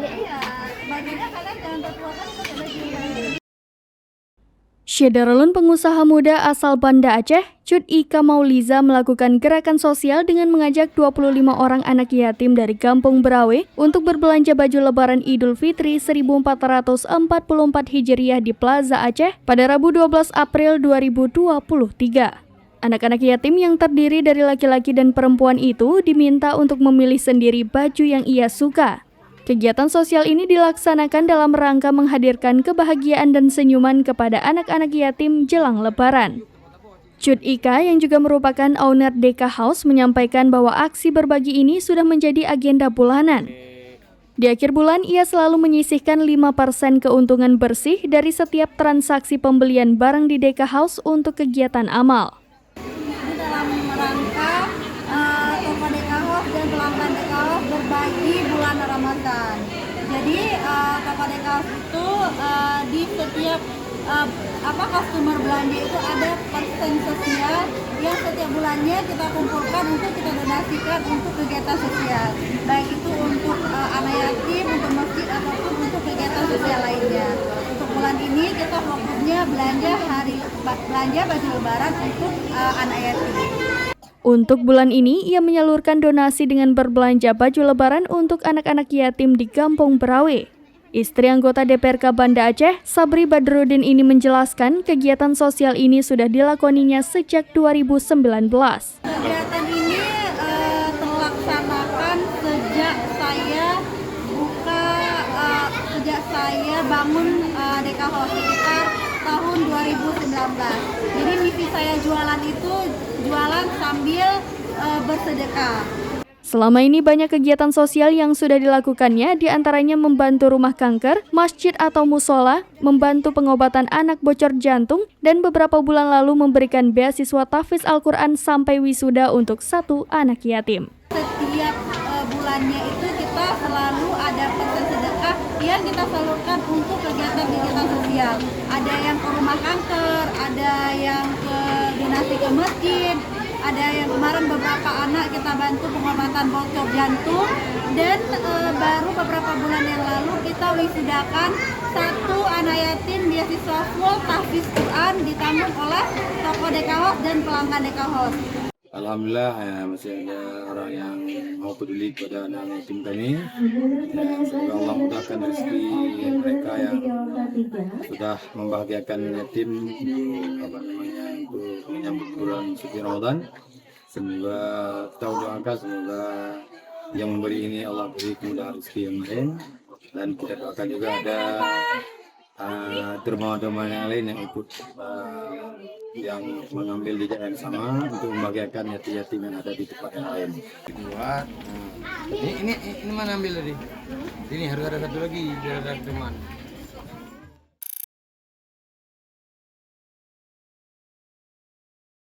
Iya, baginya kalian jangan tertuakan itu baju. Syederlun, pengusaha muda asal Banda Aceh, Cut Ika Mauliza, melakukan gerakan sosial dengan mengajak 25 orang anak yatim dari Kampung Berawe untuk berbelanja baju Lebaran Idul Fitri 1444 Hijriah di Plaza Aceh pada Rabu 12 April 2023. Anak-anak yatim yang terdiri dari laki-laki dan perempuan itu diminta untuk memilih sendiri baju yang ia suka. Kegiatan sosial ini dilaksanakan dalam rangka menghadirkan kebahagiaan dan senyuman kepada anak-anak yatim jelang Lebaran. Cut Ika, yang juga merupakan owner Deka House, menyampaikan bahwa aksi berbagi ini sudah menjadi agenda bulanan. Di akhir bulan, ia selalu menyisihkan 5% keuntungan bersih dari setiap transaksi pembelian barang di Deka House untuk kegiatan amal. Ini dalam rangka toko Deka House dan pelanggan Deka House berbagi bulan Ramadan. Jadi toko Deka House itu di setiap customer belanja itu ada persen sosial yang setiap bulannya kita kumpulkan untuk kita donasikan untuk kegiatan sosial, baik itu untuk anak yatim, untuk masjid ataupun untuk kegiatan sosial lainnya. Untuk bulan ini kita fokusnya belanja baju Lebaran untuk anak yatim. Untuk bulan ini, ia menyalurkan donasi dengan berbelanja baju Lebaran untuk anak-anak yatim di Kampung Berawe. Istri anggota DPRK Banda Aceh, Sabri Badrudin, ini menjelaskan kegiatan sosial ini sudah dilakoninya sejak 2019. Kegiatan ini terlaksanakan sejak saya bangun Deka House sekitar tahun 2019. Jadi misi saya jualan itu jualan sambil bersedekah. Selama ini banyak kegiatan sosial yang sudah dilakukannya, diantaranya membantu rumah kanker, masjid atau musola, membantu pengobatan anak bocor jantung, dan beberapa bulan lalu memberikan beasiswa tahfiz Al-Quran sampai wisuda untuk 1 anak yatim. Setiap bulannya itu kita selalu ada persen sedekah yang kita salurkan untuk kegiatan-kegiatan sosial. Ada yang ke rumah kanker, ada yang ke donasi ke masjid, ada yang kemarin beberapa anak kita bantu pengobatan bocor jantung, dan baru beberapa bulan yang lalu kita wisudakan 1 anak yatim beasiswa full tahfiz Quran ditanggung oleh toko Deka House dan pelanggan Deka House. Alhamdulillah masih ada orang yang mau peduli kepada anak yatim kami. Semoga Allah mudahkan rezeki mereka yang sudah membahagiakan yatim untuk menyambut bulan suci Ramadan. Semoga kita doakan, semoga yang memberi ini Allah beri kemudahan rezeki yang lain, dan kita doakan juga ada dermawan-dermawan yang lain yang ikut yang mengambil jejak yang sama untuk membahagiakan yatim-yatim yang ada di tempat yang lain. Dibuat. Ini mana ambil tadi? Ini harus ada satu lagi biar ada teman.